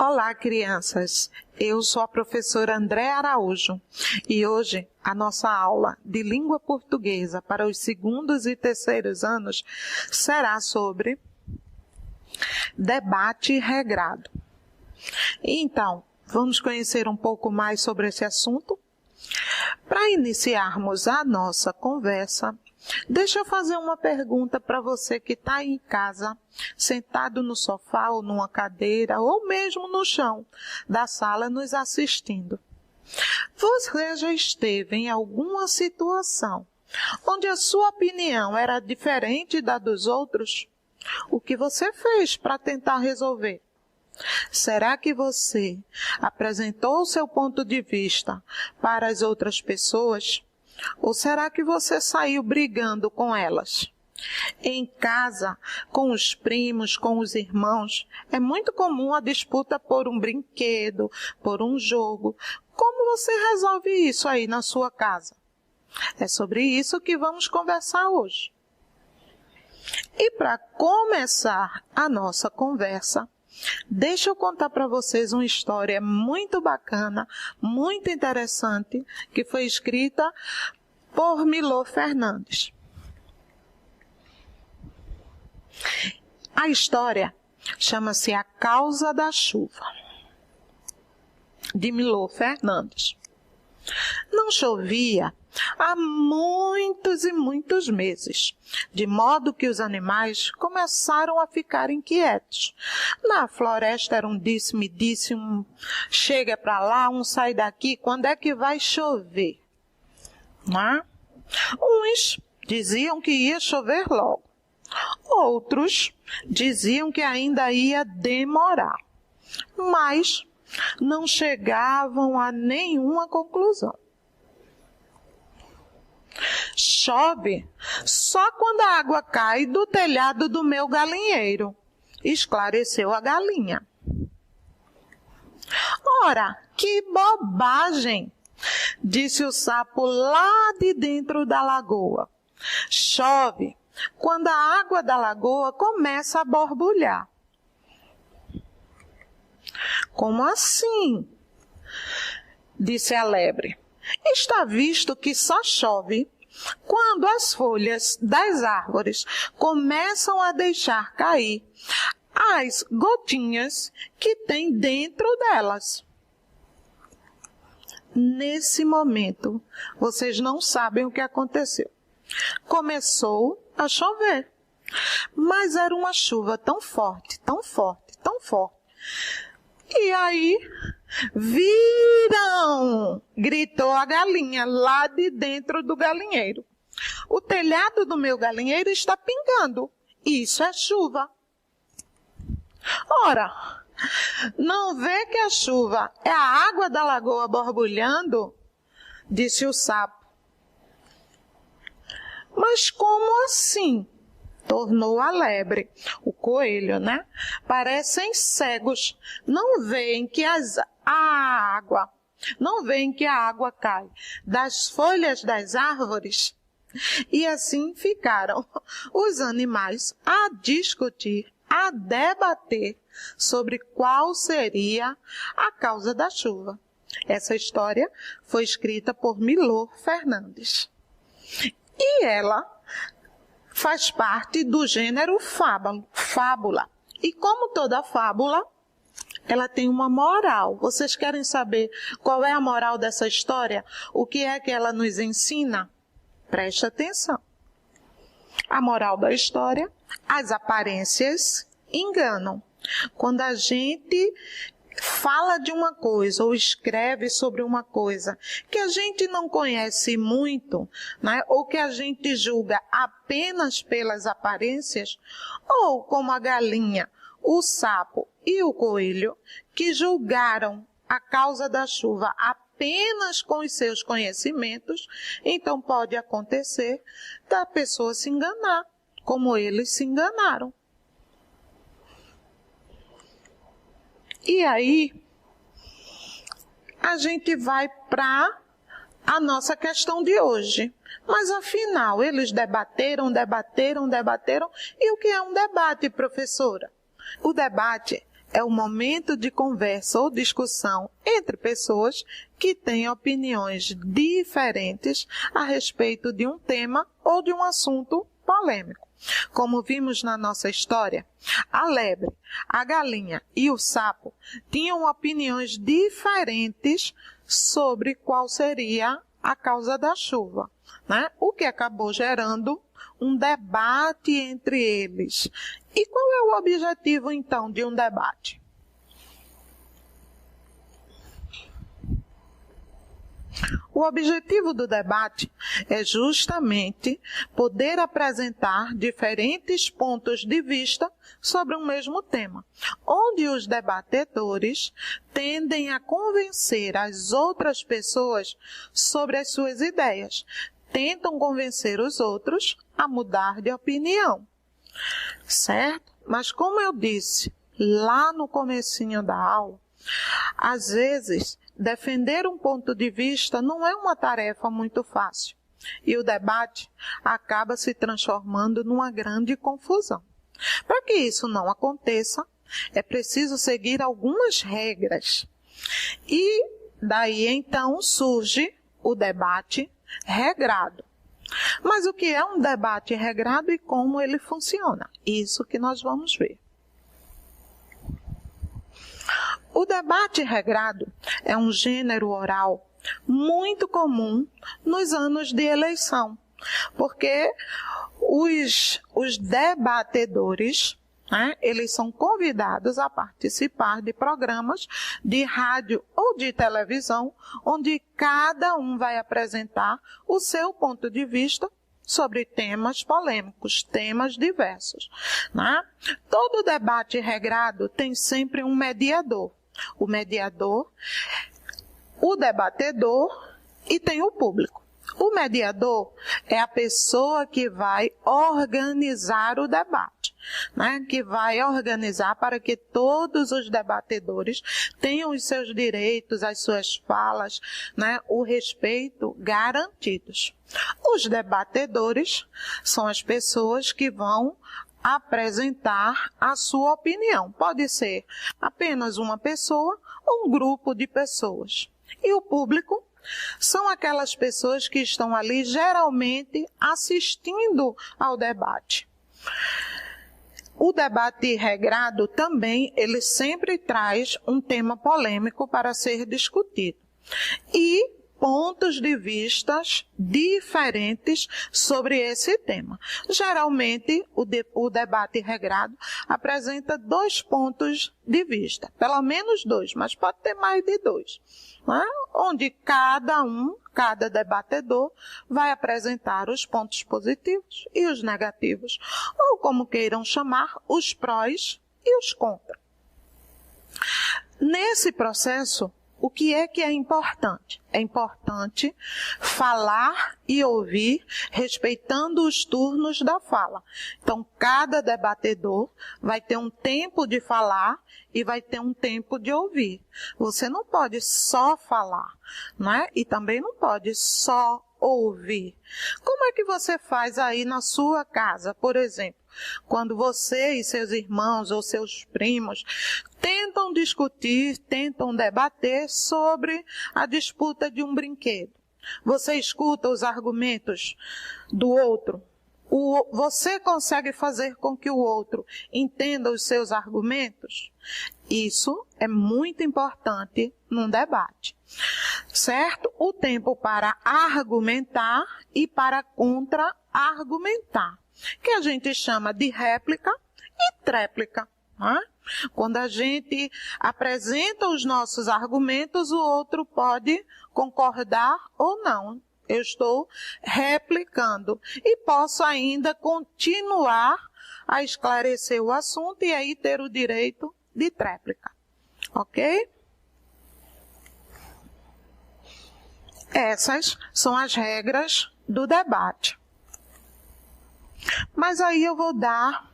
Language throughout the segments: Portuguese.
Olá, crianças! Eu sou a professora Andréa Araújo e hoje a nossa aula de língua portuguesa para os segundos e terceiros anos será sobre debate regrado. Então, vamos conhecer um pouco mais sobre esse assunto? Para iniciarmos a nossa conversa, deixa eu fazer uma pergunta para você que está aí em casa, sentado no sofá ou numa cadeira, ou mesmo no chão da sala nos assistindo. Você já esteve em alguma situação onde a sua opinião era diferente da dos outros? O que você fez para tentar resolver? Será que você apresentou o seu ponto de vista para as outras pessoas? Ou será que você saiu brigando com elas? Em casa, com os primos, com os irmãos, é muito comum a disputa por um brinquedo, por um jogo. Como você resolve isso aí na sua casa? É sobre isso que vamos conversar hoje. E para começar a nossa conversa, deixa eu contar para vocês uma história muito bacana, muito interessante, que foi escrita por Milor Fernandes. A história chama-se A Causa da Chuva, de Milor Fernandes. Não chovia há muitos e muitos meses, de modo que os animais começaram a ficar inquietos. Na floresta era um disse-me-disse, um chega para lá, um sai daqui, quando é que vai chover? Né? Uns diziam que ia chover logo, outros diziam que ainda ia demorar, mas não chegavam a nenhuma conclusão. Chove só quando a água cai do telhado do meu galinheiro, esclareceu a galinha. Ora, que bobagem! Disse o sapo lá de dentro da lagoa. Chove quando a água da lagoa começa a borbulhar. Como assim? Disse a lebre. Está visto que só chove quando as folhas das árvores começam a deixar cair as gotinhas que tem dentro delas. Nesse momento, vocês não sabem o que aconteceu. Começou a chover, mas era uma chuva tão forte, tão forte, tão forte. E aí, viram! Gritou a galinha lá de dentro do galinheiro. O telhado do meu galinheiro está pingando. Isso é chuva. Ora, não vê que a chuva é a água da lagoa borbulhando? Disse o sapo. Mas como assim? Tornou a lebre, o coelho, né? Parecem cegos, não veem que a água cai das folhas das árvores. E assim ficaram os animais a discutir, a debater sobre qual seria a causa da chuva. Essa história foi escrita por Milor Fernandes. E ela faz parte do gênero fábula. E como toda fábula, ela tem uma moral. Vocês querem saber qual é a moral dessa história? O que é que ela nos ensina? Preste atenção. A moral da história: as aparências enganam. Quando a gente fala de uma coisa ou escreve sobre uma coisa que a gente não conhece muito, né? Ou que a gente julga apenas pelas aparências, ou como a galinha, o sapo e o coelho, que julgaram a causa da chuva apenas com os seus conhecimentos, então pode acontecer da pessoa se enganar, como eles se enganaram. E aí, a gente vai para a nossa questão de hoje. Mas afinal, eles debateram. E o que é um debate, professora? O debate é o momento de conversa ou discussão entre pessoas que têm opiniões diferentes a respeito de um tema ou de um assunto polêmico. Como vimos na nossa história, a lebre, a galinha e o sapo tinham opiniões diferentes sobre qual seria a causa da chuva, né? O que acabou gerando um debate entre eles. E qual é o objetivo, então, de um debate? O objetivo do debate é justamente poder apresentar diferentes pontos de vista sobre um mesmo tema, onde os debatedores tendem a convencer as outras pessoas sobre as suas ideias, tentam convencer os outros a mudar de opinião, certo? Mas como eu disse lá no comecinho da aula, às vezes defender um ponto de vista não é uma tarefa muito fácil e o debate acaba se transformando numa grande confusão. Para que isso não aconteça, é preciso seguir algumas regras. E daí então surge o debate regrado. Mas o que é um debate regrado e como ele funciona? Isso que nós vamos ver. O debate regrado é um gênero oral muito comum nos anos de eleição, porque os debatedores, né, eles são convidados a participar de programas de rádio ou de televisão, onde cada um vai apresentar o seu ponto de vista sobre temas polêmicos, temas diversos, né? Todo debate regrado tem sempre um mediador. O mediador, o debatedor e tem o público. O mediador é a pessoa que vai organizar o debate, né? Que vai organizar para que todos os debatedores tenham os seus direitos, as suas falas, né? O respeito garantidos. Os debatedores são as pessoas que vão apresentar a sua opinião. Pode ser apenas uma pessoa ou um grupo de pessoas. E o público são aquelas pessoas que estão ali geralmente assistindo ao debate. O debate regrado também, ele sempre traz um tema polêmico para ser discutido. E pontos de vistas diferentes sobre esse tema. Geralmente, o debate regrado apresenta 2 pontos de vista, pelo menos 2, mas pode ter mais de 2, né? Onde cada debatedor vai apresentar os pontos positivos e os negativos, ou como queiram chamar, os prós e os contras. Nesse processo, o que é importante? É importante falar e ouvir respeitando os turnos da fala. Então, cada debatedor vai ter um tempo de falar e vai ter um tempo de ouvir. Você não pode só falar, né? E também não pode só ouvir. Como é que você faz aí na sua casa, por exemplo? Quando você e seus irmãos ou seus primos tentam discutir, tentam debater sobre a disputa de um brinquedo. Você escuta os argumentos do outro. Você consegue fazer com que o outro entenda os seus argumentos? Isso é muito importante num debate, certo? O tempo para argumentar e para contra-argumentar, que a gente chama de réplica e tréplica, né? Quando a gente apresenta os nossos argumentos, o outro pode concordar ou não. Eu estou replicando e posso ainda continuar a esclarecer o assunto e aí ter o direito de tréplica, ok? Essas são as regras do debate. Mas aí eu vou dar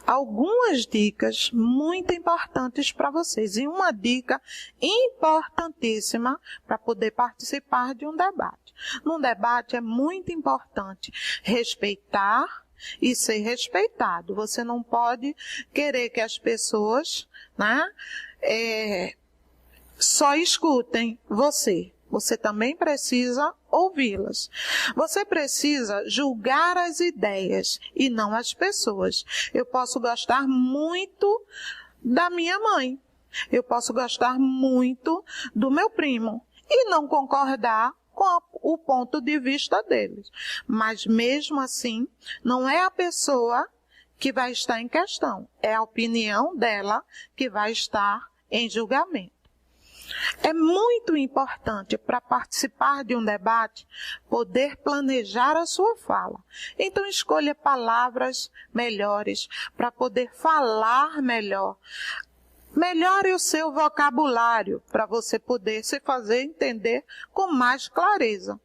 algumas dicas muito importantes para vocês. E uma dica importantíssima para poder participar de um debate. Num debate é muito importante respeitar e ser respeitado. Você não pode querer que as pessoas, né, só escutem você. Você também precisa ouvi-las. Você precisa julgar as ideias e não as pessoas. Eu posso gostar muito da minha mãe. Eu posso gostar muito do meu primo e não concordar com o ponto de vista deles. Mas mesmo assim, não é a pessoa que vai estar em questão. É a opinião dela que vai estar em julgamento. É muito importante para participar de um debate poder planejar a sua fala. Então escolha palavras melhores para poder falar melhor. Melhore o seu vocabulário para você poder se fazer entender com mais clareza.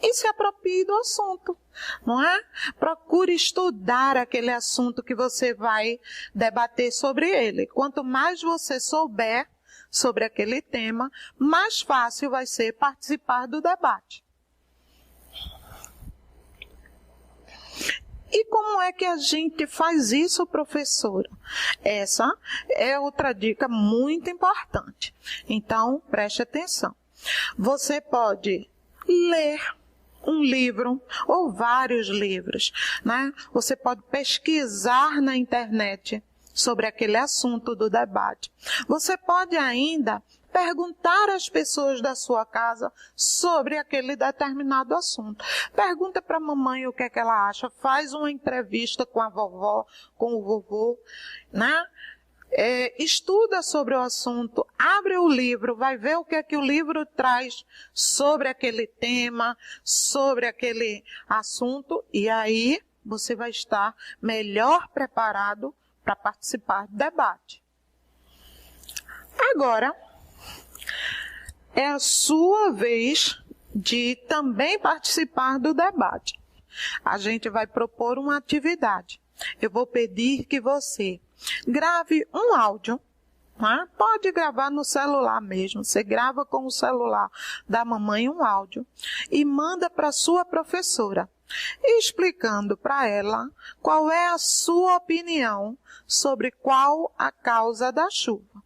E se aproprie do assunto, não é? Procure estudar aquele assunto que você vai debater sobre ele. Quanto mais você souber sobre aquele tema, mais fácil vai ser participar do debate. E como é que a gente faz isso, professora? Essa é outra dica muito importante. Então, preste atenção. Você pode ler um livro ou vários livros, né? Você pode pesquisar na internet sobre aquele assunto do debate. Você pode ainda perguntar às pessoas da sua casa sobre aquele determinado assunto. Pergunta para a mamãe o que é que ela acha, faz uma entrevista com a vovó, com o vovô, né? Estuda sobre o assunto, abre o livro, vai ver o que é que o livro traz sobre aquele tema, sobre aquele assunto, e aí você vai estar melhor preparado para participar do debate. Agora, é a sua vez de também participar do debate. A gente vai propor uma atividade. Eu vou pedir que você grave um áudio. Né? Pode gravar no celular mesmo. Você grava com o celular da mamãe um áudio e manda para a sua professora, explicando para ela qual é a sua opinião sobre qual a causa da chuva.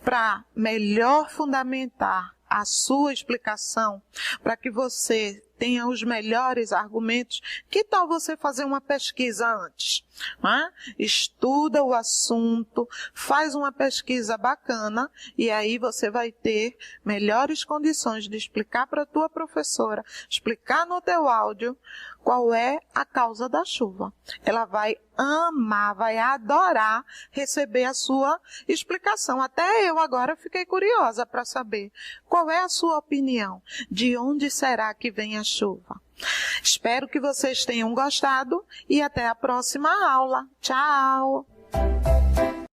Para melhor fundamentar a sua explicação, para que você tenha os melhores argumentos, que tal você fazer uma pesquisa antes? Né? Estuda o assunto, faz uma pesquisa bacana e aí você vai ter melhores condições de explicar para a tua professora, explicar no teu áudio qual é a causa da chuva. Ela vai amar, vai adorar receber a sua explicação. Até eu agora fiquei curiosa para saber qual é a sua opinião. De onde será que vem a chuva? Espero que vocês tenham gostado e até a próxima aula. Tchau!